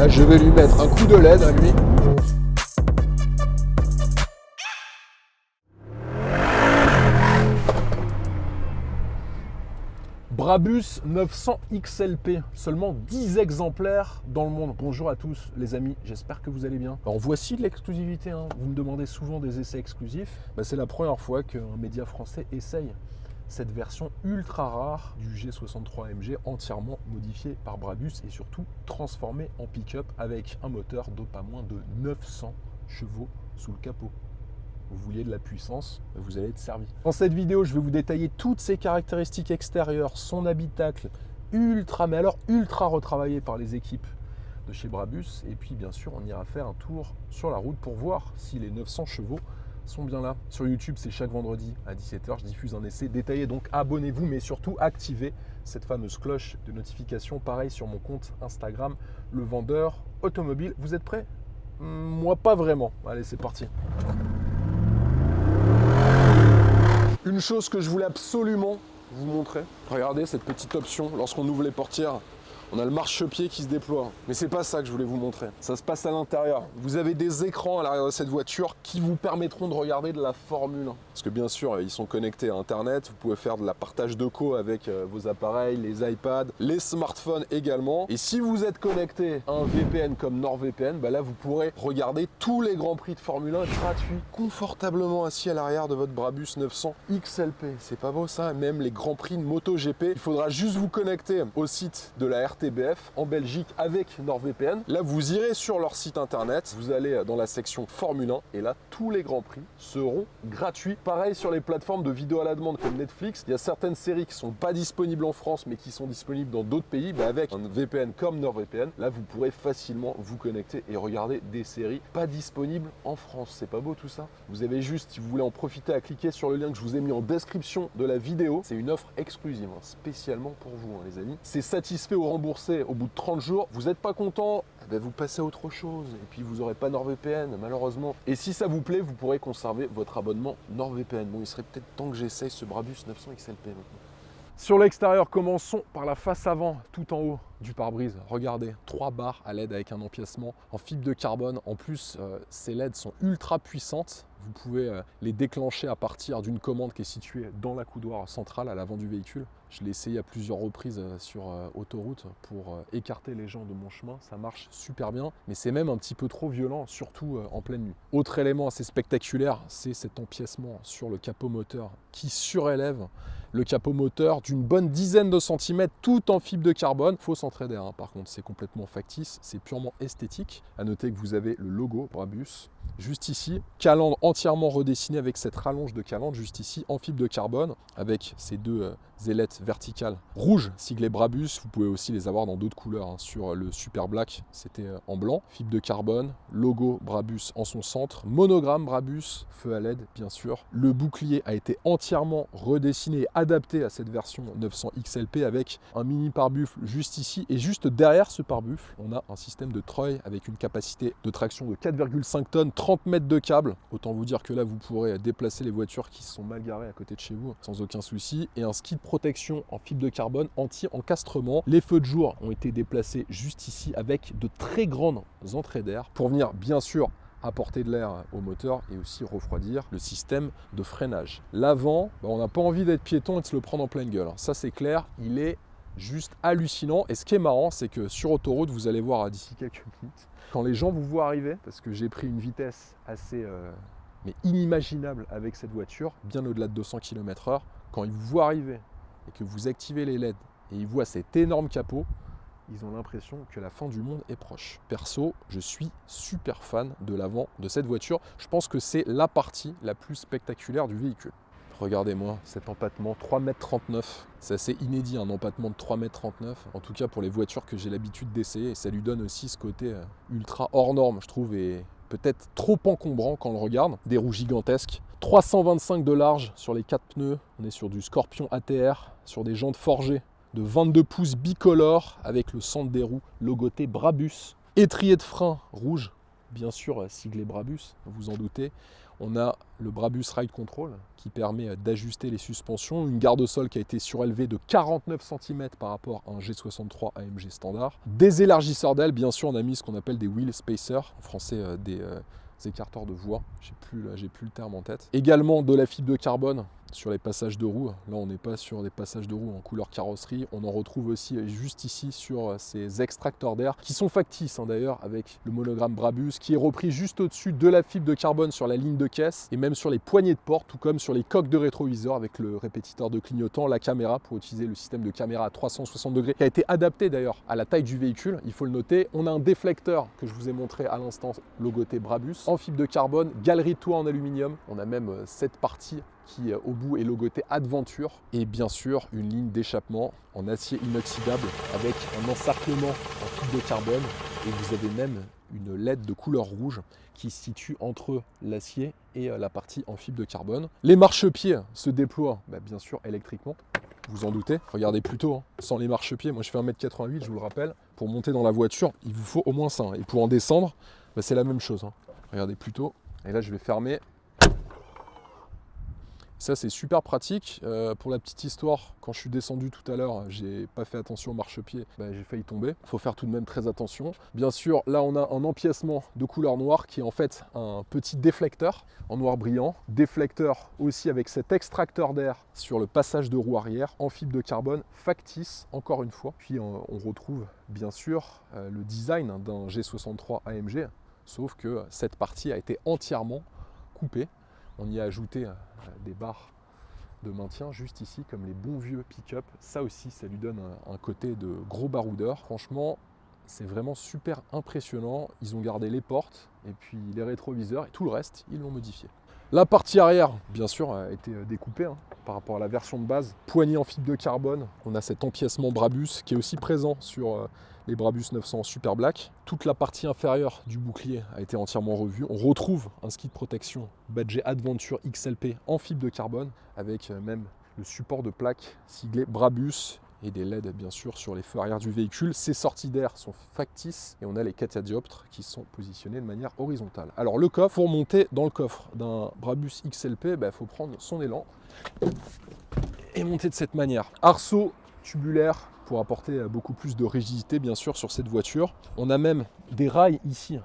Là, je vais lui mettre un coup de LED à lui. Brabus 900 XLP, seulement 10 exemplaires dans le monde. Bonjour à tous les amis, j'espère que vous allez bien. Alors voici de l'exclusivité, hein. Vous me demandez souvent des essais exclusifs. C'est la première fois qu'un média français essaye cette version ultra rare du G63 AMG entièrement modifiée par Brabus et surtout transformée en pick-up avec un moteur de pas moins de 900 chevaux sous le capot. Vous vouliez de la puissance, vous allez être servi. Dans cette vidéo, je vais vous détailler toutes ses caractéristiques extérieures, son habitacle ultra, mais alors ultra retravaillé par les équipes de chez Brabus. Et puis bien sûr, on ira faire un tour sur la route pour voir si les 900 chevaux sont bien là. Sur YouTube, c'est chaque vendredi à 17 h, je diffuse un essai détaillé. Donc abonnez-vous, mais surtout activez cette fameuse cloche de notification. Pareil sur mon compte Instagram, le vendeur automobile. Vous êtes prêts? Moi, pas vraiment. Allez, c'est parti. Une chose que je voulais absolument vous montrer, regardez cette petite option, lorsqu'on ouvre les portières, on a le marchepied qui se déploie. Mais c'est pas ça que je voulais vous montrer, ça se passe à l'intérieur. Vous avez des écrans à l'arrière de cette voiture qui vous permettront de regarder de la Formule 1. Parce que bien sûr, ils sont connectés à Internet, vous pouvez faire de la partage de co avec vos appareils, les iPads, les smartphones également. Et si vous êtes connecté à un VPN comme NordVPN, là vous pourrez regarder tous les grands prix de Formule 1 gratuits, confortablement assis à l'arrière de votre Brabus 900 XLP. C'est pas beau ça? Même les grands prix de MotoGP, il faudra juste vous connecter au site de la RTBF en Belgique avec NordVPN. Là, vous irez sur leur site internet, vous allez dans la section Formule 1 et là, tous les grands prix seront gratuits. Pareil sur les plateformes de vidéo à la demande comme Netflix, il y a certaines séries qui sont pas disponibles en France mais qui sont disponibles dans d'autres pays. Avec un VPN comme NordVPN, là, vous pourrez facilement vous connecter et regarder des séries pas disponibles en France. C'est pas beau tout ça? Vous avez juste, si vous voulez en profiter, à cliquer sur le lien que je vous ai mis en description de la vidéo. C'est une offre exclusive, spécialement pour vous, les amis. C'est satisfait ou remboursé au bout de 30 jours. Vous n'êtes pas content, vous passez à autre chose et puis vous n'aurez pas NordVPN malheureusement. Et si ça vous plaît, vous pourrez conserver votre abonnement NordVPN. Bon, il serait peut-être temps que j'essaye ce Brabus 900 XLP maintenant. Sur l'extérieur, commençons par la face avant, tout en haut du pare-brise. Regardez, 3 barres à LED avec un empiècement en fibre de carbone. En plus, ces LED sont ultra puissantes. Vous pouvez les déclencher à partir d'une commande qui est située dans la coudoir centrale à l'avant du véhicule. Je l'ai essayé à plusieurs reprises sur autoroute pour écarter les gens de mon chemin. Ça marche super bien, mais c'est même un petit peu trop violent, surtout en pleine nuit. Autre élément assez spectaculaire, c'est cet empiècement sur le capot moteur qui surélève le capot moteur d'une bonne dizaine de centimètres, tout en fibre de carbone. Faut s'entraider, par contre, c'est complètement factice, c'est purement esthétique. À noter que vous avez le logo Brabus juste ici, calandre entièrement redessiné avec cette rallonge de calandre juste ici en fibre de carbone avec ces deux ailettes verticales rouges siglées Brabus. Vous pouvez aussi les avoir dans d'autres couleurs, sur le Super Black c'était en blanc, fibre de carbone, logo Brabus en son centre, monogramme Brabus, feu à LED bien sûr. Le bouclier a été entièrement redessiné et adapté à cette version 900 XLP avec un mini pare-buffle juste ici et juste derrière ce pare-buffle on a un système de treuil avec une capacité de traction de 4,5 tonnes, 30 mètres de câble. Autant vous dire que là vous pourrez déplacer les voitures qui se sont mal garées à côté de chez vous sans aucun souci. Et un ski de protection en fibre de carbone anti-encastrement. Les feux de jour ont été déplacés juste ici avec de très grandes entrées d'air pour venir bien sûr apporter de l'air au moteur et aussi refroidir le système de freinage. L'avant, on n'a pas envie d'être piéton et de se le prendre en pleine gueule. Ça c'est clair, il est juste hallucinant. Et ce qui est marrant, c'est que sur autoroute, vous allez voir d'ici quelques minutes, quand les gens vous voient arriver, parce que j'ai pris une vitesse assez mais inimaginable avec cette voiture, bien au-delà de 200 km/h, quand ils vous voient arriver et que vous activez les LED et ils voient cet énorme capot, ils ont l'impression que la fin du monde est proche. Perso, je suis super fan de l'avant de cette voiture. Je pense que c'est la partie la plus spectaculaire du véhicule. Regardez-moi cet empattement 3,39 m. C'est assez inédit un empattement de 3,39 m, en tout cas pour les voitures que j'ai l'habitude d'essayer. Et ça lui donne aussi ce côté ultra hors norme, je trouve, et peut-être trop encombrant quand on le regarde. Des roues gigantesques. 325 de large sur les 4 pneus. On est sur du Scorpion ATR, sur des jantes forgées de 22 pouces bicolores avec le centre des roues logoté Brabus. Étrier de frein rouge, bien sûr siglé Brabus, vous en doutez. On a le Brabus Ride Control qui permet d'ajuster les suspensions, une garde au sol qui a été surélevée de 49 cm par rapport à un G63 AMG standard. Des élargisseurs d'ailes, bien sûr on a mis ce qu'on appelle des wheel spacers, en français des écarteurs de voie, j'ai plus le terme en tête. Également de la fibre de carbone sur les passages de roues. Là on n'est pas sur des passages de roues en couleur carrosserie, on en retrouve aussi juste ici sur ces extracteurs d'air qui sont factices d'ailleurs, avec le monogramme Brabus qui est repris juste au-dessus de la fibre de carbone sur la ligne de caisse et même sur les poignées de porte, tout comme sur les coques de rétroviseur avec le répétiteur de clignotant, la caméra pour utiliser le système de caméra à 360 degrés qui a été adapté d'ailleurs à la taille du véhicule, il faut le noter. On a un déflecteur que je vous ai montré à l'instant, logoté Brabus, en fibre de carbone, galerie de toit en aluminium. On a même cette partie qui au bout est logoté Adventure et bien sûr une ligne d'échappement en acier inoxydable avec un encerclement en fibre de carbone et vous avez même une LED de couleur rouge qui se situe entre l'acier et la partie en fibre de carbone. Les marchepieds se déploient bien sûr électriquement, vous en doutez. Regardez plutôt, sans les marchepieds, moi je fais 1m88, je vous le rappelle, pour monter dans la voiture il vous faut au moins ça et pour en descendre c'est la même chose. Regardez plutôt, et là je vais fermer. Ça c'est super pratique. Pour la petite histoire, quand je suis descendu tout à l'heure, j'ai pas fait attention au marchepied, j'ai failli tomber. Il faut faire tout de même très attention. Bien sûr, là on a un empiècement de couleur noire qui est en fait un petit déflecteur en noir brillant. Déflecteur aussi avec cet extracteur d'air sur le passage de roue arrière en fibre de carbone factice, encore une fois. Puis on retrouve bien sûr le design d'un G63 AMG, sauf que cette partie a été entièrement coupée. On y a ajouté des barres de maintien juste ici, comme les bons vieux pick-up. Ça aussi, ça lui donne un côté de gros baroudeur. Franchement, c'est vraiment super impressionnant. Ils ont gardé les portes et puis les rétroviseurs et tout le reste, ils l'ont modifié. La partie arrière, bien sûr, a été découpée par rapport à la version de base. Poignée en fibre de carbone. On a cet empiècement Brabus qui est aussi présent sur les Brabus 900 Super Black. Toute la partie inférieure du bouclier a été entièrement revue. On retrouve un ski de protection badgé Adventure XLP en fibre de carbone avec même le support de plaque siglé Brabus et des LED bien sûr sur les feux arrière du véhicule. Ces sorties d'air sont factices et on a les catadioptres qui sont positionnés de manière horizontale. Alors le coffre, pour monter dans le coffre d'un Brabus XLP, il faut prendre son élan et monter de cette manière. Arceau tubulaire pour apporter beaucoup plus de rigidité bien sûr sur cette voiture. On a même des rails ici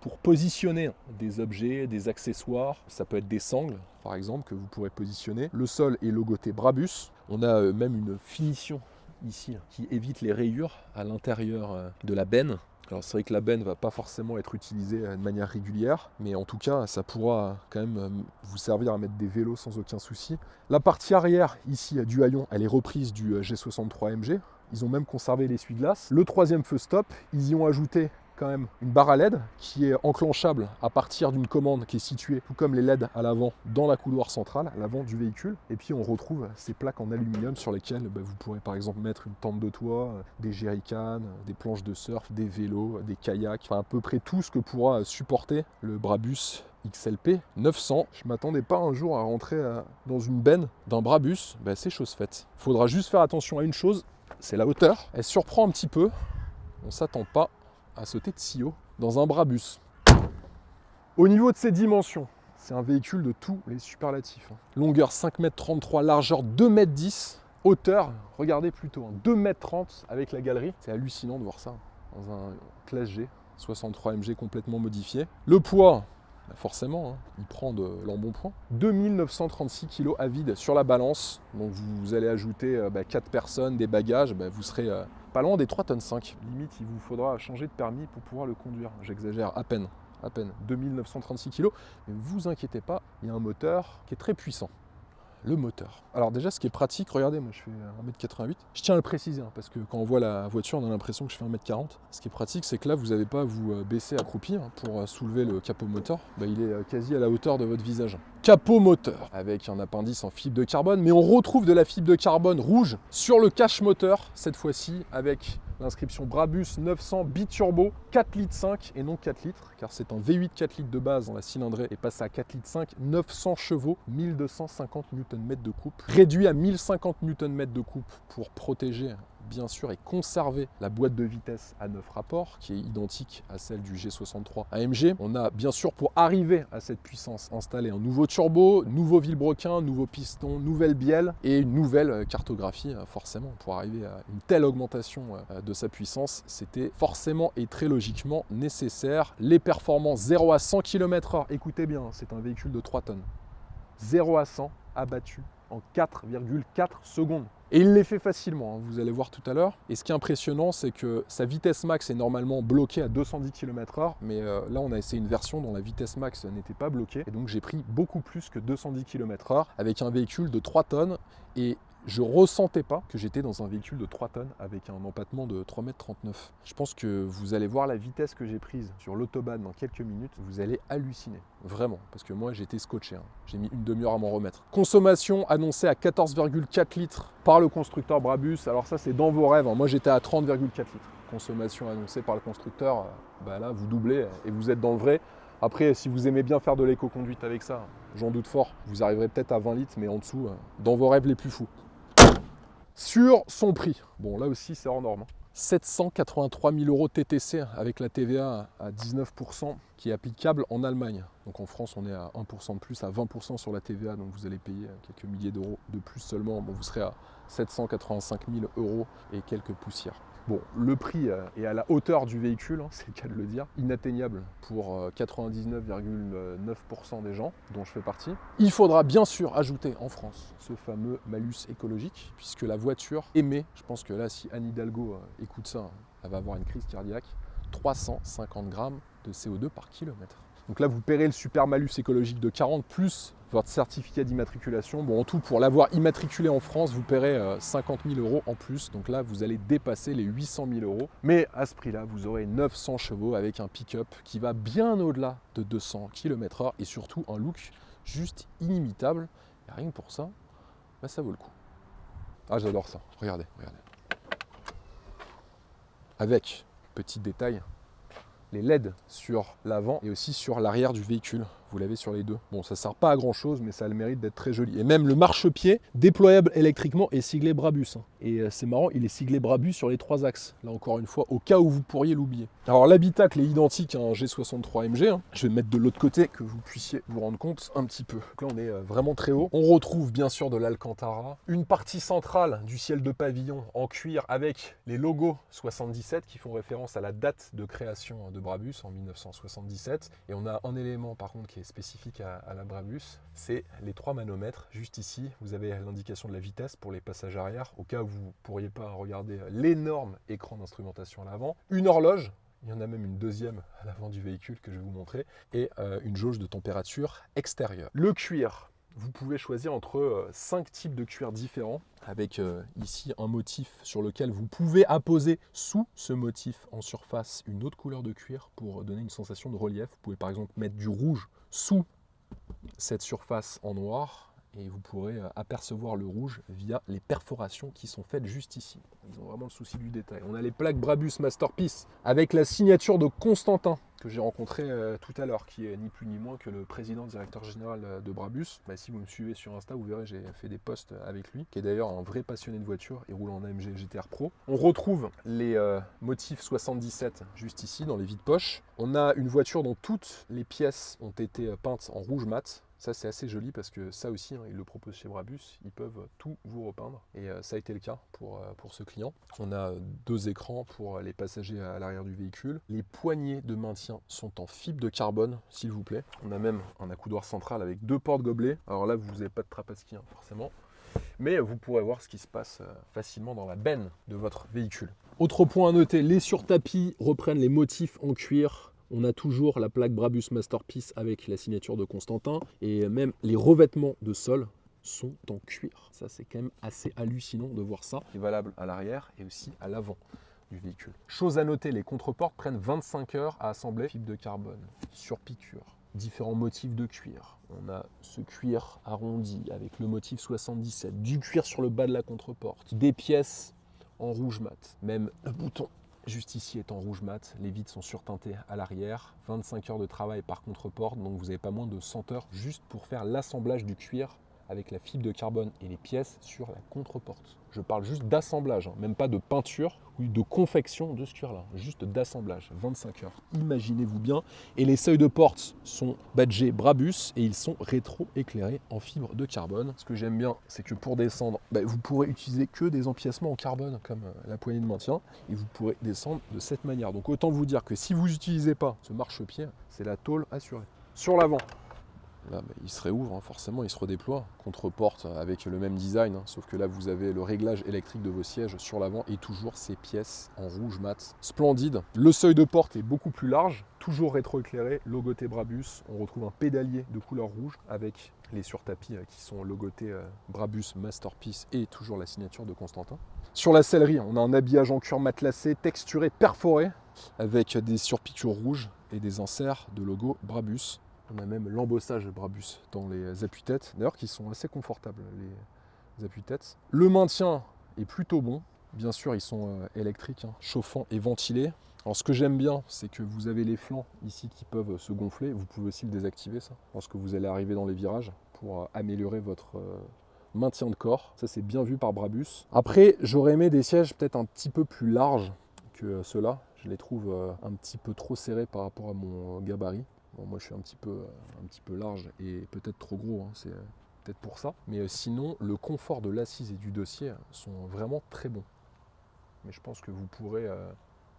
pour positionner des objets, des accessoires. Ça peut être des sangles par exemple que vous pourrez positionner. Le sol est logoté Brabus. On a même une finition ici qui évite les rayures à l'intérieur de la benne. Alors c'est vrai que la benne ne va pas forcément être utilisée de manière régulière, mais en tout cas ça pourra quand même vous servir à mettre des vélos sans aucun souci. La partie arrière ici du haillon, elle est reprise du G63 AMG. Ils ont même conservé l'essuie-glace. Le troisième feu stop, ils y ont ajouté quand même une barre à LED qui est enclenchable à partir d'une commande qui est située, tout comme les LED à l'avant, dans la couloir centrale, à l'avant du véhicule. Et puis on retrouve ces plaques en aluminium sur lesquelles vous pourrez par exemple mettre une tente de toit, des jerrycans, des planches de surf, des vélos, des kayaks, enfin à peu près tout ce que pourra supporter le Brabus XLP 900. Je ne m'attendais pas un jour à rentrer dans une benne d'un Brabus, c'est chose faite. Il faudra juste faire attention à une chose, c'est la hauteur. Elle surprend un petit peu, on ne s'attend pas à sauter de si haut dans un Brabus. Au niveau de ses dimensions, c'est un véhicule de tous les superlatifs. Longueur 5,33 m, largeur 2,10 m, hauteur, regardez plutôt, 2,30 m avec la galerie. C'est hallucinant de voir ça dans un classe G, 63 MG complètement modifié. Le poids, forcément, il prend de l'embonpoint. 2936 kg à vide sur la balance. Donc vous allez ajouter 4 personnes, des bagages, vous serez pas loin des 3,5 tonnes. Limite, il vous faudra changer de permis pour pouvoir le conduire. J'exagère à peine. 2936 kg. Mais vous inquiétez pas, il y a un moteur qui est très puissant. Le moteur. Alors déjà, ce qui est pratique, regardez, moi je fais 1m88. Je tiens à le préciser, parce que quand on voit la voiture, on a l'impression que je fais 1m40. Ce qui est pratique, c'est que là, vous n'avez pas à vous baisser accroupi pour soulever le capot moteur. Il est quasi à la hauteur de votre visage. Capot moteur, avec un appendice en fibre de carbone, mais on retrouve de la fibre de carbone rouge sur le cache moteur, cette fois-ci, avec l'inscription Brabus 900 biturbo 4,5 litres et non 4 litres, car c'est un V8 4 litres de base dans la cylindrée et passe à 4,5 litres, 900 chevaux, 1250 Nm de coupe, réduit à 1050 Nm de coupe pour protéger bien sûr et conservé la boîte de vitesse à 9 rapports, qui est identique à celle du G63 AMG. On a bien sûr, pour arriver à cette puissance, installé un nouveau turbo, nouveau vilebrequin, nouveau piston, nouvelle bielle et une nouvelle cartographie, forcément. Pour arriver à une telle augmentation de sa puissance, c'était forcément et très logiquement nécessaire. Les performances 0 à 100 km/h, écoutez bien, c'est un véhicule de 3 tonnes. 0 à 100 abattu en 4,4 secondes. Et il les fait facilement, vous allez voir tout à l'heure. Et ce qui est impressionnant, c'est que sa vitesse max est normalement bloquée à 210 km/h, mais là on a essayé une version dont la vitesse max n'était pas bloquée, et donc j'ai pris beaucoup plus que 210 km/h avec un véhicule de 3 tonnes, et je ressentais pas que j'étais dans un véhicule de 3 tonnes avec un empattement de 3,39 m. Je pense que vous allez voir la vitesse que j'ai prise sur l'autobahn dans quelques minutes, vous allez halluciner, vraiment, parce que moi j'étais scotché, hein. J'ai mis une demi-heure à m'en remettre. Consommation annoncée à 14,4 litres par le constructeur Brabus, alors ça c'est dans vos rêves, hein. Moi j'étais à 30,4 litres. Consommation annoncée par le constructeur, là vous doublez et vous êtes dans le vrai. Après, si vous aimez bien faire de l'éco-conduite avec ça, j'en doute fort, vous arriverez peut-être à 20 litres, mais en dessous, dans vos rêves les plus fous. Sur son prix, bon là aussi c'est hors norme, 783 000 € TTC avec la TVA à 19% qui est applicable en Allemagne. Donc en France on est à 1% de plus, à 20% sur la TVA, donc vous allez payer quelques milliers d'euros de plus seulement. Bon, vous serez à 785 000 € et quelques poussières. Bon, le prix est à la hauteur du véhicule, hein, c'est le cas de le dire, inatteignable pour 99,9% des gens, dont je fais partie. Il faudra bien sûr ajouter en France ce fameux malus écologique, puisque la voiture émet, je pense que là, si Anne Hidalgo écoute ça, elle va avoir une crise cardiaque, 350 grammes de CO2 par kilomètre. Donc là, vous paierez le super malus écologique de 40 plus votre certificat d'immatriculation. Bon, en tout, pour l'avoir immatriculé en France, vous paierez 50 000 € en plus. Donc là, vous allez dépasser les 800 000 €. Mais à ce prix-là, vous aurez 900 chevaux avec un pick-up qui va bien au-delà de 200 km/h et surtout un look juste inimitable. Et rien que pour ça, ça vaut le coup. Ah, j'adore ça. Regardez, regardez. Avec, petit détail, les LED sur l'avant et aussi sur l'arrière du véhicule. Vous l'avez sur les deux. Bon, ça ne sert pas à grand chose, mais ça a le mérite d'être très joli. Et même le marchepied, déployable électriquement, est siglé Brabus. Et c'est marrant, il est siglé Brabus sur les 3 axes. Là encore une fois, au cas où vous pourriez l'oublier. Alors l'habitacle est identique à un G63 AMG. Je vais me mettre de l'autre côté, que vous puissiez vous rendre compte un petit peu. Donc là, on est vraiment très haut. On retrouve bien sûr de l'Alcantara. Une partie centrale du ciel de pavillon en cuir avec les logos 77 qui font référence à la date de création de Brabus en 1977. Et on a un élément par contre qui est spécifique à la Brabus, c'est les 3 manomètres. Juste ici, vous avez l'indication de la vitesse pour les passages arrière, au cas où vous ne pourriez pas regarder l'énorme écran d'instrumentation à l'avant. Une horloge, il y en a même une deuxième à l'avant du véhicule que je vais vous montrer, et une jauge de température extérieure. Le cuir, vous pouvez choisir entre 5 types de cuir différents, avec ici un motif sur lequel vous pouvez apposer sous ce motif en surface une autre couleur de cuir pour donner une sensation de relief. Vous pouvez par exemple mettre du rouge sous cette surface en noir et vous pourrez apercevoir le rouge via les perforations qui sont faites juste ici. Ils ont vraiment le souci du détail. On a les plaques Brabus Masterpiece avec la signature de Constantin que j'ai rencontré tout à l'heure, qui est ni plus ni moins que le président directeur général de Brabus. Si vous me suivez sur Insta, vous verrez, j'ai fait des posts avec lui, qui est d'ailleurs un vrai passionné de voiture et roule en AMG GTR Pro. On retrouve les motifs 77 juste ici, dans les vides-poches. On a une voiture dont toutes les pièces ont été peintes en rouge mat. Ça, c'est assez joli parce que ça aussi, ils le proposent chez Brabus, ils peuvent tout vous repeindre. Et ça a été le cas pour ce client. On a 2 écrans pour les passagers à l'arrière du véhicule. Les poignées de maintien sont en fibre de carbone, s'il vous plaît. On a même un accoudoir central avec 2 portes-gobelets. Alors là, vous n'avez pas de trapaski, forcément. Mais vous pourrez voir ce qui se passe facilement dans la benne de votre véhicule. Autre point à noter, les surtapis reprennent les motifs en cuir. On a toujours la plaque Brabus Masterpiece avec la signature de Constantin et même les revêtements de sol sont en cuir. Ça, c'est quand même assez hallucinant de voir ça. C'est valable à l'arrière et aussi à l'avant du véhicule. Chose à noter, les contreportes prennent 25 heures à assembler. Fibre de carbone, surpiqûre, différents motifs de cuir. On a ce cuir arrondi avec le motif 77, du cuir sur le bas de la contreporte, des pièces en rouge mat, même le bouton juste ici est en rouge mat, les vitres sont surteintées à l'arrière, 25 heures de travail par contreporte, donc vous n'avez pas moins de 100 heures juste pour faire l'assemblage du cuir avec la fibre de carbone et les pièces sur la contreporte. Je parle juste d'assemblage, hein, même pas de peinture ou de confection de ce cuir-là, juste d'assemblage, 25 heures. Imaginez-vous bien. Et les seuils de porte sont badgés Brabus et ils sont rétro-éclairés en fibre de carbone. Ce que j'aime bien, c'est que pour descendre, vous pourrez utiliser que des empiècements en carbone, comme la poignée de maintien, et vous pourrez descendre de cette manière. Donc autant vous dire que si vous n'utilisez pas ce marchepied, c'est la tôle assurée. Sur l'avant, là, il se réouvre, hein, forcément, il se redéploie. Contre-porte avec le même design, hein, sauf que là, vous avez le réglage électrique de vos sièges sur l'avant et toujours ces pièces en rouge mat. Splendide. Le seuil de porte est beaucoup plus large, toujours rétro-éclairé, logoté Brabus. On retrouve un pédalier de couleur rouge avec les surtapis qui sont logotés Brabus Masterpiece et toujours la signature de Constantin. Sur la sellerie, on a un habillage en cuir matelassé, texturé, perforé, avec des surpiqûres rouges et des inserts de logo Brabus. On a même l'embossage Brabus dans les appuis-têtes, d'ailleurs qui sont assez confortables, les appuis-têtes. Le maintien est plutôt bon. Bien sûr, ils sont électriques, hein, chauffants et ventilés. Alors ce que j'aime bien, c'est que vous avez les flancs ici qui peuvent se gonfler. Vous pouvez aussi le désactiver, ça, lorsque vous allez arriver dans les virages, pour améliorer votre maintien de corps. Ça, c'est bien vu par Brabus. Après, j'aurais aimé des sièges peut-être un petit peu plus larges que ceux-là. Je les trouve un petit peu trop serrés par rapport à mon gabarit. Bon, moi je suis un petit peu large et peut-être trop gros, hein, c'est peut-être pour ça. Mais sinon, le confort de l'assise et du dossier sont vraiment très bons. Mais je pense que vous pourrez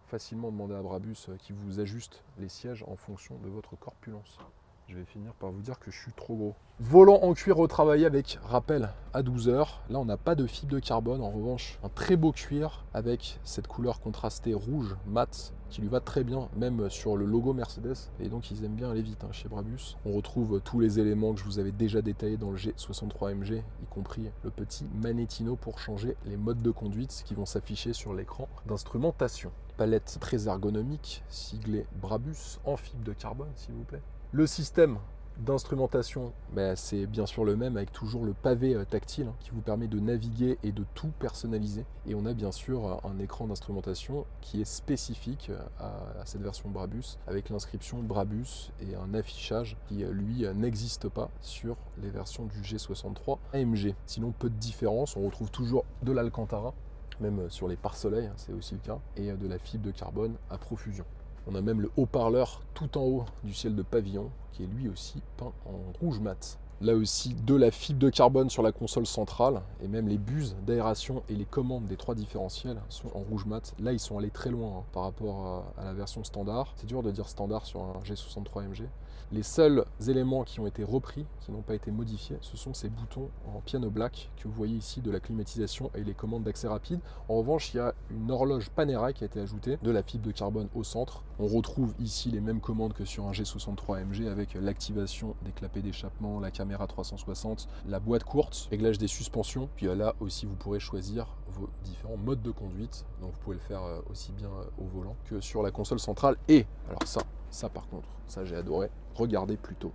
facilement demander à Brabus qui vous ajuste les sièges en fonction de votre corpulence. Je vais finir par vous dire que je suis trop gros. Volant en cuir retravaillé avec rappel à 12 heures. Là, on n'a pas de fibre de carbone. En revanche, un très beau cuir avec cette couleur contrastée rouge mat qui lui va très bien, même sur le logo Mercedes. Et donc, ils aiment bien aller vite, hein, chez Brabus. On retrouve tous les éléments que je vous avais déjà détaillés dans le G63 MG, y compris le petit magnétino pour changer les modes de conduite qui vont s'afficher sur l'écran d'instrumentation. Palette très ergonomique, siglée Brabus en fibre de carbone, s'il vous plaît. Le système d'instrumentation, c'est bien sûr le même avec toujours le pavé tactile qui vous permet de naviguer et de tout personnaliser. Et on a bien sûr un écran d'instrumentation qui est spécifique à cette version Brabus avec l'inscription Brabus et un affichage qui lui n'existe pas sur les versions du G63 AMG. Sinon, peu de différence, on retrouve toujours de l'Alcantara, même sur les pare-soleils, c'est aussi le cas, et de la fibre de carbone à profusion. On a même le haut-parleur tout en haut du ciel de pavillon qui est lui aussi peint en rouge mat. Là aussi de la fibre de carbone sur la console centrale et même les buses d'aération et les commandes des 3 différentiels sont en rouge mat. Là ils sont allés très loin par rapport à la version standard. C'est dur de dire standard sur un G63 MG. Les seuls éléments qui ont été repris, qui n'ont pas été modifiés, ce sont ces boutons en piano black que vous voyez ici de la climatisation et les commandes d'accès rapide. En revanche, il y a une horloge Panerai qui a été ajoutée, de la fibre de carbone au centre. On retrouve ici les mêmes commandes que sur un G63 MG avec l'activation des clapets d'échappement, la caméra 360, la boîte courte, réglage des suspensions. Puis là aussi, vous pourrez choisir vos différents modes de conduite. Donc vous pouvez le faire aussi bien au volant que sur la console centrale. Et alors ça par contre, ça j'ai adoré. Regardez plutôt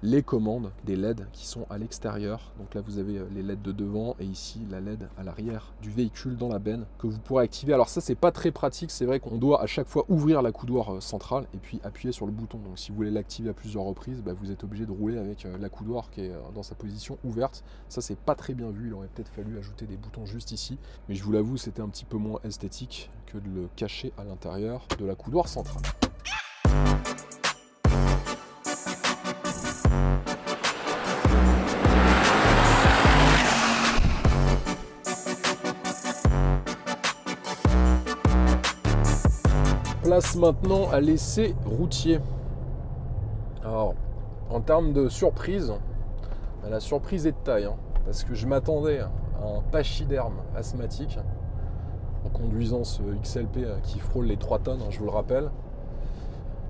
les commandes des LED qui sont à l'extérieur. Donc là vous avez les LED de devant et ici la LED à l'arrière du véhicule dans la benne que vous pourrez activer. Alors ça c'est pas très pratique, c'est vrai qu'on doit à chaque fois ouvrir la coudoir centrale et puis appuyer sur le bouton. Donc si vous voulez l'activer à plusieurs reprises, vous êtes obligé de rouler avec la coudoir qui est dans sa position ouverte. Ça c'est pas très bien vu, il aurait peut-être fallu ajouter des boutons juste ici. Mais je vous l'avoue, c'était un petit peu moins esthétique que de le cacher à l'intérieur de la coudoir centrale. Place maintenant à l'essai routier. Alors, en termes de surprise, la surprise est de taille, parce que je m'attendais à un pachyderme asthmatique en conduisant ce XLP qui frôle les 3 tonnes, je vous le rappelle.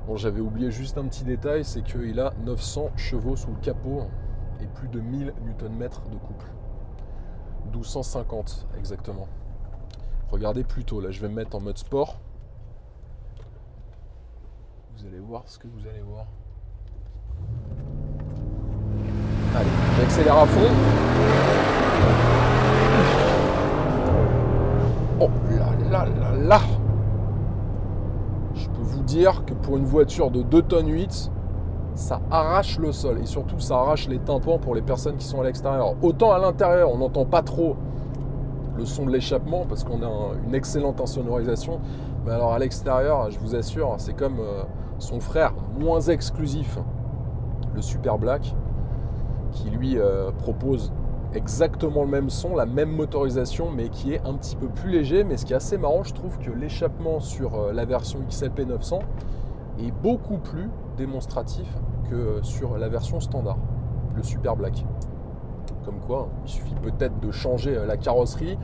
Bon, j'avais oublié juste un petit détail, c'est qu'il a 900 chevaux sous le capot et plus de 1000 Nm de couple. 1250 exactement. Regardez plutôt, là je vais me mettre en mode sport. Vous allez voir ce que vous allez voir. Allez, j'accélère à fond. Oh là là là là! Je peux vous dire que pour une voiture de 2,8 tonnes, ça arrache le sol et surtout ça arrache les tympans pour les personnes qui sont à l'extérieur. Autant à l'intérieur, on n'entend pas trop le son de l'échappement parce qu'on a une excellente insonorisation, mais alors à l'extérieur, je vous assure, c'est comme son frère moins exclusif, le Super Black, qui lui propose exactement le même son, la même motorisation, mais qui est un petit peu plus léger. Mais ce qui est assez marrant, je trouve que l'échappement sur la version XLP 900 est beaucoup plus démonstratif que sur la version standard, le Super Black. Comme quoi, il suffit peut-être de changer la carrosserie.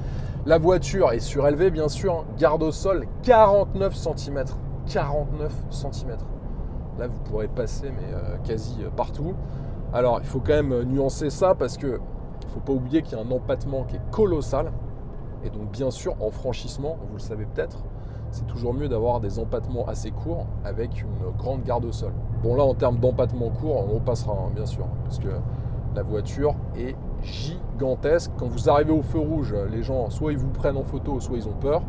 La voiture est surélevée, bien sûr, garde au sol 49 cm. 49 cm. Là, vous pourrez passer, mais quasi partout. Alors, il faut quand même nuancer ça parce que il ne faut pas oublier qu'il y a un empattement qui est colossal. Et donc, bien sûr, en franchissement, vous le savez peut-être, c'est toujours mieux d'avoir des empattements assez courts avec une grande garde au sol. Bon, là, en termes d'empattement court, on repassera, hein, bien sûr, parce que la voiture est gigantesque. Quand vous arrivez au feu rouge, les gens, soit ils vous prennent en photo, soit ils ont peur.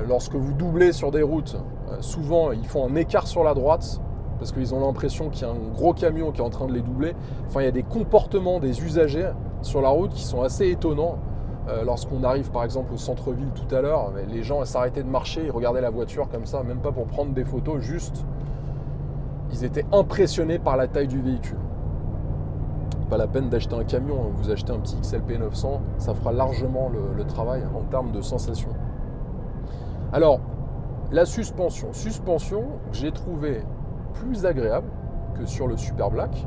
Lorsque vous doublez sur des routes, souvent, ils font un écart sur la droite parce qu'ils ont l'impression qu'il y a un gros camion qui est en train de les doubler. Enfin, il y a des comportements des usagers sur la route qui sont assez étonnants. Lorsqu'on arrive par exemple au centre-ville tout à l'heure, les gens s'arrêtaient de marcher, ils regardaient la voiture comme ça, même pas pour prendre des photos, juste ils étaient impressionnés par la taille du véhicule. Pas la peine d'acheter un camion, vous achetez un petit XLP 900, ça fera largement le travail en termes de sensation. Alors, la suspension que j'ai trouvé plus agréable que sur le Super Black.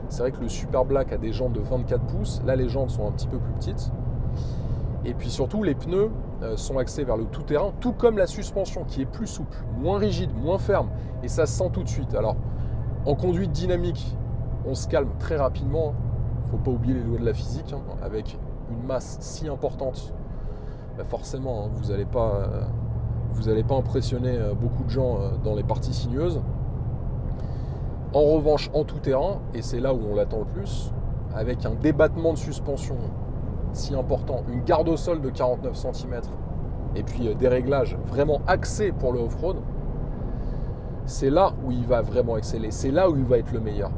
C'est vrai que le Super Black a des jantes de 24 pouces, là les jantes sont un petit peu plus petites. Et puis surtout, les pneus sont axés vers le tout-terrain, tout comme la suspension qui est plus souple, moins rigide, moins ferme. Et ça se sent tout de suite. Alors, en conduite dynamique, on se calme très rapidement. Il ne faut pas oublier les lois de la physique. Avec une masse si importante, forcément, vous n'allez pas impressionner beaucoup de gens dans les parties sinueuses. En revanche, en tout-terrain, et c'est là où on l'attend le plus, avec un débattement de suspension si important, une garde au sol de 49 cm et puis des réglages vraiment axés pour le off-road, c'est là où il va vraiment exceller, c'est là où il va être le meilleur.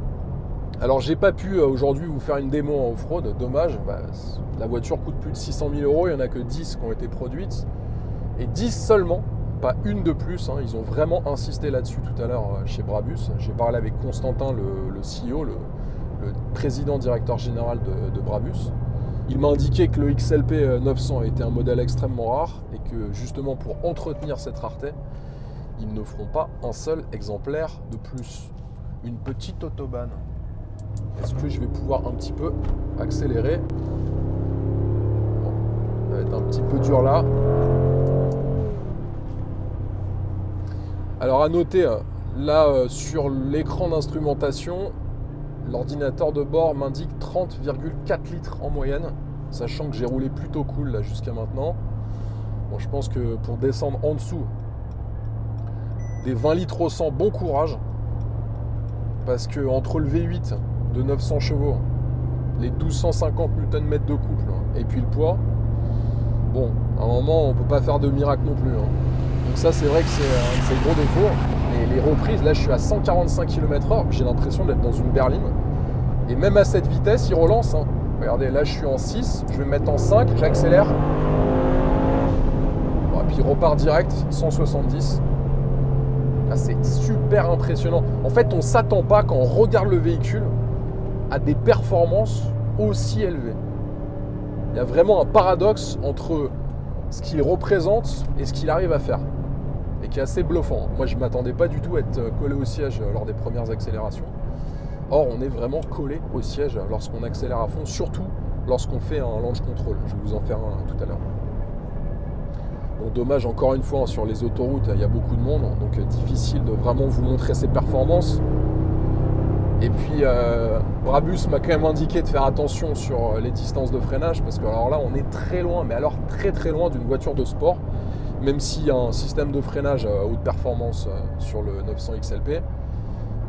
Alors j'ai pas pu aujourd'hui vous faire une démo en off-road, dommage, la voiture coûte plus de 600 000 €, il n'y en a que 10 qui ont été produites, et 10 seulement, pas une de plus, hein. Ils ont vraiment insisté là-dessus tout à l'heure chez Brabus. J'ai parlé avec Constantin, le CEO, le président directeur général de Brabus. Il m'a indiqué que le XLP 900 était un modèle extrêmement rare et que justement pour entretenir cette rareté, ils ne feront pas un seul exemplaire de plus. Une petite autobahn. Est-ce que je vais pouvoir un petit peu accélérer? Bon, ça va être un petit peu dur là. Alors à noter, là sur l'écran d'instrumentation, l'ordinateur de bord m'indique 30,4 litres en moyenne, sachant que j'ai roulé plutôt cool là jusqu'à maintenant. Bon, je pense que pour descendre en dessous des 20 litres au 100, bon courage, parce que entre le V8 de 900 chevaux, les 1250 Nm de couple et puis le poids, bon, à un moment on peut pas faire de miracle non plus. Donc ça c'est vrai que c'est un de ses gros défauts. Et les reprises, là je suis à 145 km/h, j'ai l'impression d'être dans une berline. Et même à cette vitesse, il relance. Regardez, là je suis en 6, je vais me mettre en 5, j'accélère. Bon, et puis il repart direct, 170. Ah, c'est super impressionnant. En fait, on ne s'attend pas quand on regarde le véhicule à des performances aussi élevées. Il y a vraiment un paradoxe entre ce qu'il représente et ce qu'il arrive à faire. Et qui est assez bluffant. Moi, je ne m'attendais pas du tout à être collé au siège lors des premières accélérations. Or, on est vraiment collé au siège lorsqu'on accélère à fond, surtout lorsqu'on fait un launch control. Je vais vous en faire un tout à l'heure. Bon, dommage, encore une fois, sur les autoroutes, il y a beaucoup de monde, donc difficile de vraiment vous montrer ses performances. Et puis, Brabus m'a quand même indiqué de faire attention sur les distances de freinage, parce que alors là, on est très loin, mais alors très très loin d'une voiture de sport. Même s'il y a un système de freinage à haute performance sur le 900 XLP,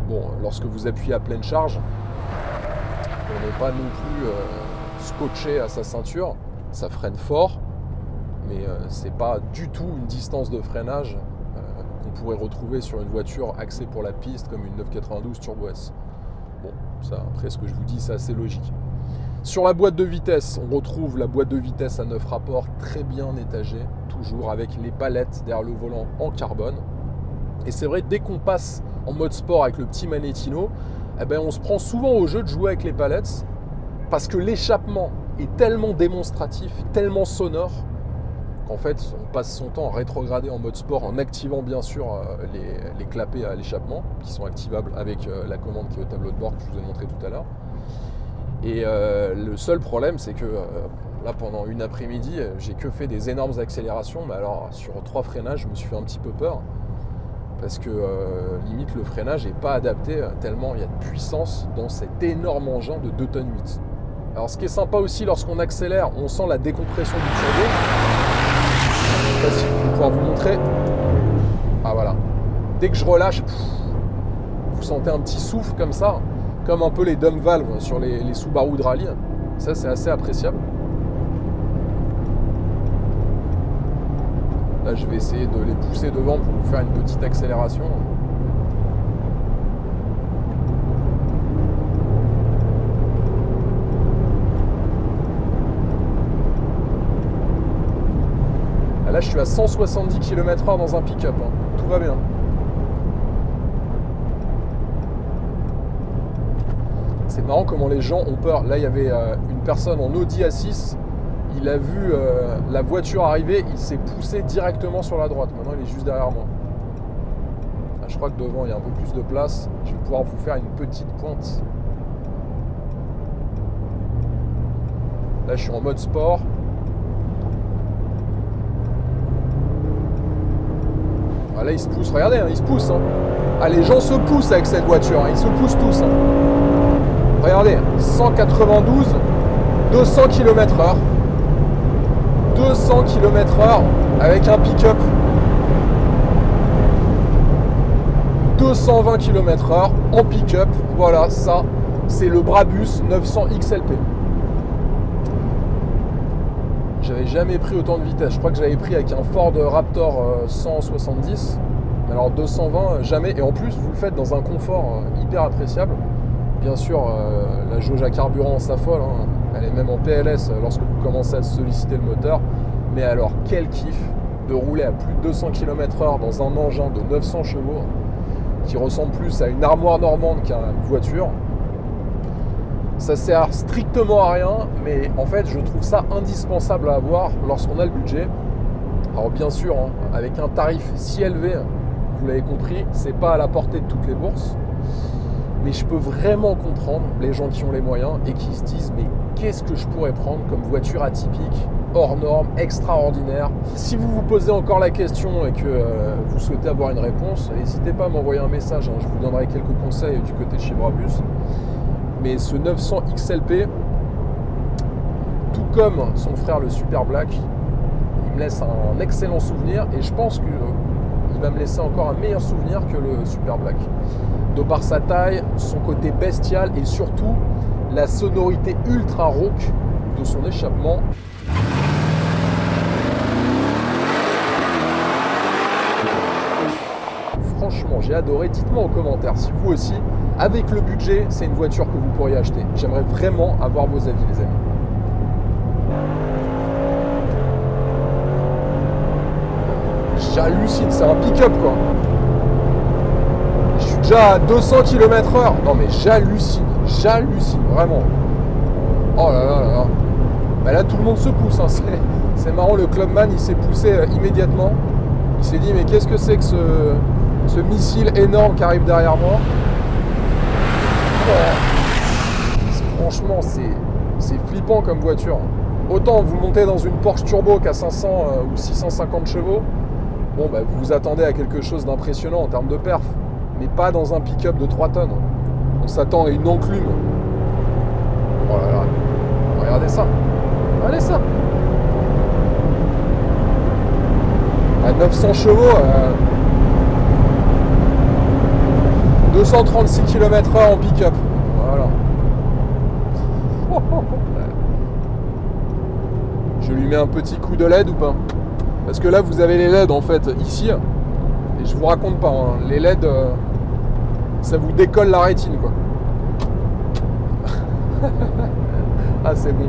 bon, lorsque vous appuyez à pleine charge, on n'est pas non plus scotché à sa ceinture, ça freine fort, mais c'est pas du tout une distance de freinage qu'on pourrait retrouver sur une voiture axée pour la piste comme une 992 Turbo S. Bon, ça, après ce que je vous dis, c'est assez logique. Sur la boîte de vitesse, on retrouve la boîte de vitesse à 9 rapports très bien étagée, toujours avec les palettes derrière le volant en carbone. Et c'est vrai, dès qu'on passe en mode sport avec le petit Manettino, eh ben, on se prend souvent au jeu de jouer avec les palettes parce que l'échappement est tellement démonstratif, tellement sonore, qu'en fait, on passe son temps à rétrograder en mode sport en activant bien sûr les clapets à l'échappement qui sont activables avec la commande qui est au tableau de bord que je vous ai montré tout à l'heure. Et le seul problème, c'est que là, pendant une après-midi, j'ai que fait des énormes accélérations, mais alors sur 3 freinages, je me suis fait un petit peu peur parce que limite le freinage n'est pas adapté tellement il y a de puissance dans cet énorme engin de 2,8 tonnes. Alors ce qui est sympa aussi lorsqu'on accélère, on sent la décompression du turbo. Je ne sais pas si je vais pouvoir vous montrer. Ah voilà. Dès que je relâche, vous sentez un petit souffle comme ça, comme un peu les dumb valves sur les Subaru de rallye. Ça c'est assez appréciable. Là je vais essayer de les pousser devant pour vous faire une petite accélération. Là, je suis à 170 km/h dans un pick-up. Hein. Tout va bien. C'est marrant comment les gens ont peur. Là, il y avait une personne en Audi A6. Il a vu la voiture arriver. Il s'est poussé directement sur la droite. Maintenant, il est juste derrière moi. Là, je crois que devant, il y a un peu plus de place. Je vais pouvoir vous faire une petite pointe. Là, je suis en mode sport. Ah, là, il se pousse, regardez, hein, il se pousse. Hein. Ah, les gens se poussent avec cette voiture, hein, ils se poussent tous. Hein. Regardez, 192, 200 km/h. 200 km/h avec un pick-up. 220 km/h en pick-up. Voilà, ça, c'est le Brabus 900 XLP. J'avais jamais pris autant de vitesse. Je crois que j'avais pris avec un Ford Raptor 170. Alors 220, jamais. Et en plus, vous le faites dans un confort hyper appréciable. Bien sûr, la jauge à carburant s'affole. Hein. Elle est même en PLS lorsque vous commencez à solliciter le moteur. Mais alors, quel kiff de rouler à plus de 200 km/h dans un engin de 900 chevaux qui ressemble plus à une armoire normande qu'à une voiture. Ça sert strictement à rien, mais en fait, je trouve ça indispensable à avoir lorsqu'on a le budget. Alors bien sûr, hein, avec un tarif si élevé, vous l'avez compris, c'est pas à la portée de toutes les bourses. Mais je peux vraiment comprendre les gens qui ont les moyens et qui se disent mais qu'est-ce que je pourrais prendre comme voiture atypique, hors norme, extraordinaire. Si vous vous posez encore la question et que vous souhaitez avoir une réponse, n'hésitez pas à m'envoyer un message, hein, je vous donnerai quelques conseils du côté de chez Brabus. Mais ce 900 XLP, tout comme son frère le Super Black, il me laisse un excellent souvenir et je pense qu'il va me laisser encore un meilleur souvenir que le Super Black. De par sa taille, son côté bestial et surtout la sonorité ultra rauque de son échappement. Franchement, j'ai adoré. Dites-moi en commentaire si vous aussi, avec le budget, c'est une voiture que vous pourriez acheter. J'aimerais vraiment avoir vos avis, les amis. J'hallucine, c'est un pick-up quoi. Je suis déjà à 200 km/h. Non mais j'hallucine vraiment. Oh là là là là. Bah là tout le monde se pousse. Hein. C'est marrant, le clubman il s'est poussé immédiatement. Il s'est dit mais qu'est-ce que c'est que ce missile énorme qui arrive derrière moi. Franchement c'est flippant comme voiture. Autant vous montez dans une Porsche Turbo qui a 500 ou 650 chevaux. Bon, bah, vous vous attendez à quelque chose d'impressionnant en termes de perf, mais pas dans un pick-up de 3 tonnes. On s'attend à une enclume. Oh là là, regardez ça. Regardez ça. À 900 chevaux, 236 km/h en pick-up. Voilà. Je lui mets un petit coup de LED ou pas ? Parce que là, vous avez les LED en fait ici. Et je vous raconte pas, hein, les LED, ça vous décolle la rétine, quoi. Ah, c'est bon.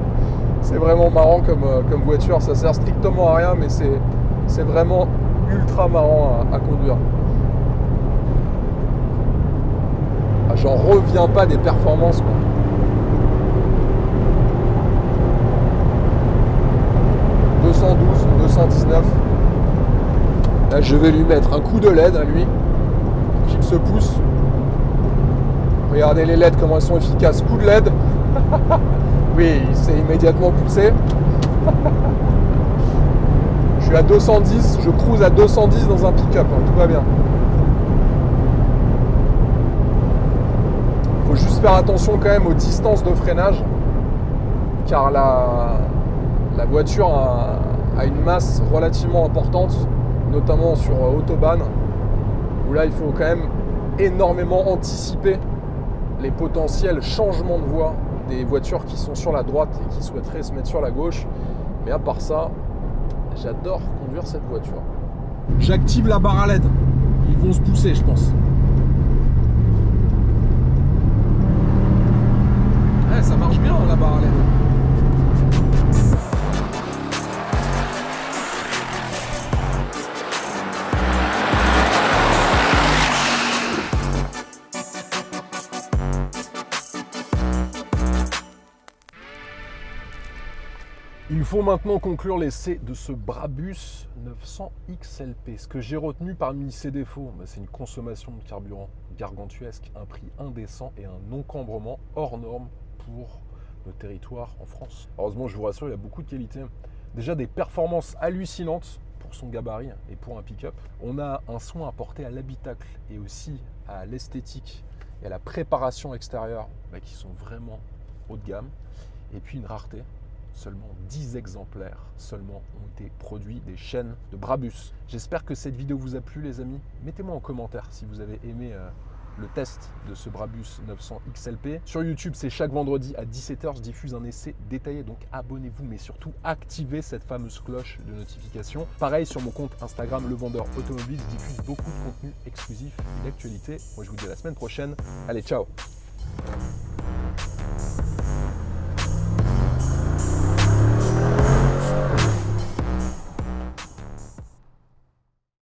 C'est vraiment marrant comme voiture. Ça sert strictement à rien, mais c'est vraiment ultra marrant à conduire. Ah, j'en reviens pas des performances, quoi. « 212, 219. » Là, je vais lui mettre un coup de LED à lui, qu'il se pousse. Regardez les LED, comment elles sont efficaces. Coup de LED. Oui, il s'est immédiatement poussé. Je suis à 210, je cruise à 210 dans un pick-up, hein, tout va bien. Il faut juste faire attention quand même aux distances de freinage, car la voiture a une masse relativement importante, notamment sur Autobahn, où là il faut quand même énormément anticiper les potentiels changements de voie des voitures qui sont sur la droite et qui souhaiteraient se mettre sur la gauche. Mais à part ça, j'adore conduire cette voiture. J'active la barre à LED. Ils vont se pousser, je pense. Ouais, ça marche bien la barre à LED. Il faut maintenant conclure l'essai de ce Brabus 900 XLP. Ce que j'ai retenu parmi ses défauts, c'est une consommation de carburant gargantuesque, un prix indécent et un encombrement hors norme pour nos territoires en France. Heureusement, je vous rassure, il y a beaucoup de qualités. Déjà des performances hallucinantes pour son gabarit et pour un pick-up. On a un soin apporté à l'habitacle et aussi à l'esthétique et à la préparation extérieure qui sont vraiment haut de gamme. Et puis une rareté. Seulement 10 exemplaires seulement ont été produits des chaînes de Brabus. J'espère que cette vidéo vous a plu, les amis. Mettez-moi en commentaire si vous avez aimé le test de ce Brabus 900 XLP. Sur YouTube, c'est chaque vendredi à 17 h, je diffuse un essai détaillé. Donc abonnez-vous, mais surtout activez cette fameuse cloche de notification. Pareil sur mon compte Instagram, Le Vendeur Automobile, je diffuse beaucoup de contenu exclusif et d'actualité. Moi, je vous dis à la semaine prochaine. Allez, ciao!